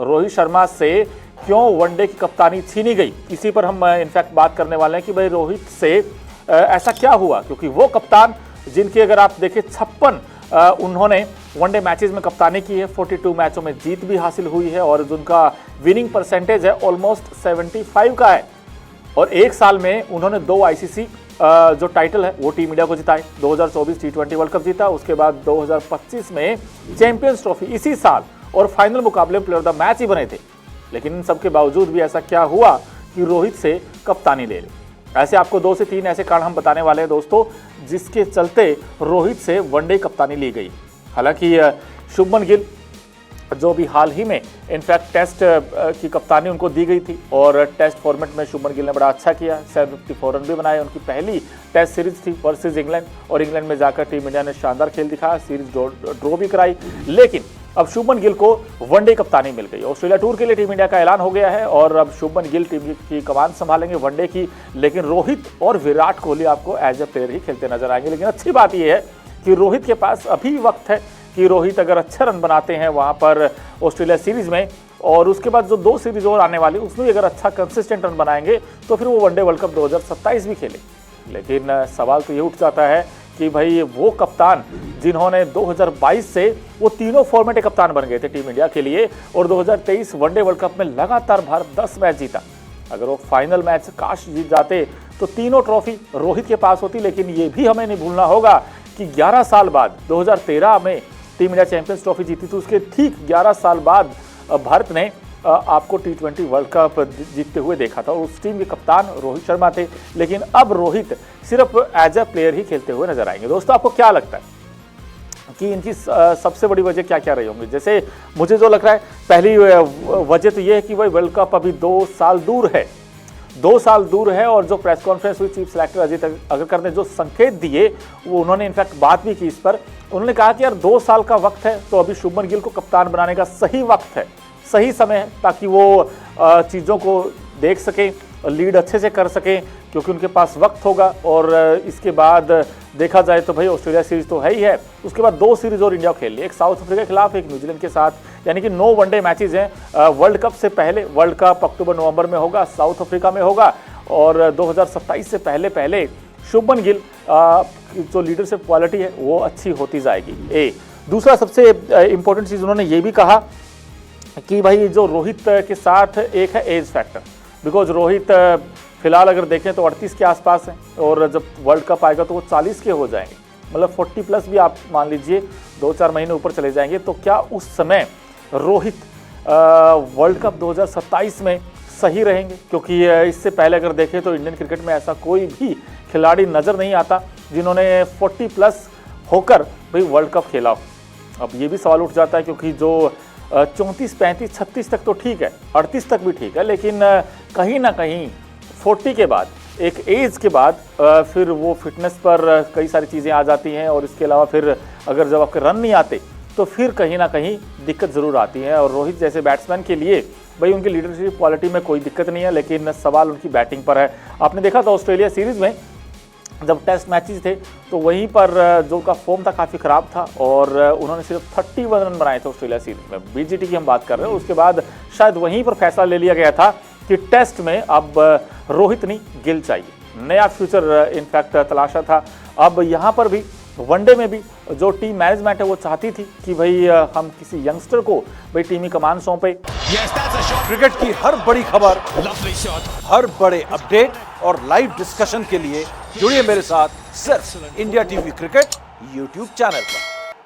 रोहित शर्मा से क्यों वनडे की कप्तानी छीनी गई, इसी पर हम इनफैक्ट बात करने वाले हैं कि भाई रोहित से ऐसा क्या हुआ, क्योंकि वो कप्तान जिनकी अगर आप देखें 56 उन्होंने वनडे मैचेस में कप्तानी की है, 42 मैचों में जीत भी हासिल हुई है और जिनका विनिंग परसेंटेज है ऑलमोस्ट 75 का है। और एक साल में उन्होंने 2 आईसीसी जो टाइटल है वो टीम इंडिया को जिताए। 2024 T20 वर्ल्ड कप जीता, उसके बाद 2025 में चैंपियंस ट्रॉफी इसी साल, और फाइनल मुकाबले में प्लेयर ऑफ द मैच ही बने थे। लेकिन इन सब के बावजूद भी ऐसा क्या हुआ कि रोहित से कप्तानी ले ली। ऐसे आपको 2 से 3 ऐसे कारण हम बताने वाले हैं दोस्तों, जिसके चलते रोहित से वनडे कप्तानी ली गई। हालांकि शुभमन गिल जो भी हाल ही में इनफैक्ट टेस्ट की कप्तानी उनको दी गई थी और टेस्ट फॉर्मेट में शुभमन गिल ने बड़ा अच्छा किया, 754 रन भी बनाए। उनकी पहली टेस्ट सीरीज थी वर्सेस इंग्लैंड, और इंग्लैंड में जाकर टीम इंडिया ने शानदार खेल दिखाया, सीरीज ड्रॉ भी कराई। लेकिन अब शुभमन गिल को वनडे कप्तानी मिल गई। ऑस्ट्रेलिया टूर के लिए टीम इंडिया का ऐलान हो गया है और अब शुभमन गिल टीम की कमान संभालेंगे वनडे की। लेकिन रोहित और विराट कोहली आपको एज ए प्लेयर ही खेलते नजर आएंगे। लेकिन अच्छी बात यह है कि रोहित के पास अभी वक्त है कि रोहित अगर अच्छे रन बनाते हैं वहां पर ऑस्ट्रेलिया सीरीज में, और उसके बाद जो 2 सीरीज और आने वाली उसमें भी अगर अच्छा कंसिस्टेंट रन बनाएंगे तो फिर वो वनडे वर्ल्ड कप 2027 भी खेले। लेकिन सवाल तो ये उठ जाता है कि भाई वो कप्तान जिन्होंने 2022 से वो तीनों फॉर्मेट के कप्तान बन गए थे टीम इंडिया के लिए, और 2023 वनडे वर्ल्ड कप में लगातार भारत 10 मैच जीता, अगर वो फाइनल मैच काश जीत जाते तो तीनों ट्रॉफी रोहित के पास होती। लेकिन ये भी हमें नहीं भूलना होगा कि 11 साल बाद 2013 में टीम इंडिया चैंपियंस ट्रॉफी जीती थी, उसके ठीक 11 साल बाद भारत ने आपको T20 वर्ल्ड कप जीतते हुए देखा था, और उस टीम के कप्तान रोहित शर्मा थे। लेकिन अब रोहित सिर्फ एज ए प्लेयर ही खेलते हुए नजर आएंगे। दोस्तों आपको क्या लगता है कि इनकी सबसे बड़ी वजह क्या क्या रही होंगी? जैसे मुझे जो लग रहा है, पहली वजह तो ये है कि भाई वर्ल्ड कप अभी 2 साल दूर है, 2 साल दूर है, और जो प्रेस कॉन्फ्रेंस हुई चीफ सेलेक्टर अजीत अगरकर ने जो संकेत दिए वो उन्होंने इनफैक्ट बात भी की इस पर। उन्होंने कहा कि यार 2 साल का वक्त है, तो अभी शुभमन गिल को कप्तान बनाने का सही वक्त है, सही समय है, ताकि वो चीज़ों को देख सकें, लीड अच्छे से कर सकें, क्योंकि उनके पास वक्त होगा। और इसके बाद देखा जाए तो भाई ऑस्ट्रेलिया सीरीज तो है ही है, उसके बाद 2 सीरीज और इंडिया खेल ली, एक साउथ अफ्रीका के खिलाफ, एक न्यूजीलैंड के साथ, यानी कि 9 वनडे मैचेस हैं वर्ल्ड कप से पहले। वर्ल्ड कप अक्टूबर-नवंबर में होगा, साउथ अफ्रीका में होगा, और 2027 से पहले शुभमन गिल जो लीडरशिप क्वालिटी है वो अच्छी होती जाएगी। दूसरा सबसे इंपॉर्टेंट चीज़ उन्होंने ये भी कहा कि भाई जो रोहित के साथ एक है एज फैक्टर, बिकॉज रोहित फिलहाल अगर देखें तो 38 के आसपास हैं, और जब वर्ल्ड कप आएगा तो वो 40 के हो जाएंगे, मतलब 40 प्लस भी आप मान लीजिए 2-4 महीने ऊपर चले जाएंगे। तो क्या उस समय रोहित वर्ल्ड कप 2027 में सही रहेंगे? क्योंकि इससे पहले अगर देखें तो इंडियन क्रिकेट में ऐसा कोई भी खिलाड़ी नज़र नहीं आता जिन्होंने 40 प्लस होकर भाई वर्ल्ड कप खेला हो। अब ये भी सवाल उठ जाता है, क्योंकि जो 34, 35, 36 तक तो ठीक है, 38 तक भी ठीक है, लेकिन कहीं ना कहीं 40 के बाद, एक एज के बाद फिर वो फिटनेस पर कई सारी चीज़ें आ जाती हैं, और इसके अलावा फिर अगर जब आपके रन नहीं आते तो फिर कहीं ना कहीं दिक्कत ज़रूर आती है। और रोहित जैसे बैट्समैन के लिए भाई उनकी लीडरशिप क्वालिटी में कोई दिक्कत नहीं है, लेकिन सवाल उनकी बैटिंग पर है। आपने देखा था ऑस्ट्रेलिया सीरीज़ में जब टेस्ट मैचेस थे तो वहीं पर जो का फॉर्म था काफ़ी ख़राब था, और उन्होंने सिर्फ 31 रन बनाए थे ऑस्ट्रेलिया सीरीज में, बीजीटी की हम बात कर रहे हैं। उसके बाद शायद वहीं पर फैसला ले लिया गया था कि टेस्ट में अब रोहित नहीं गिल चाहिए, नया फ्यूचर इनफैक्ट तलाशा था। अब यहाँ पर भी वनडे में भी जो टीम मैनेजमेंट है वो चाहती थी कि भाई हम किसी यंगस्टर को भाई टीमी कमान सौंपे। क्रिकेट की हर बड़ी खबर, हर बड़े अपडेट और लाइव डिस्कशन के लिए जुड़िए मेरे साथ सिर्फ India TV cricket YouTube channel पर।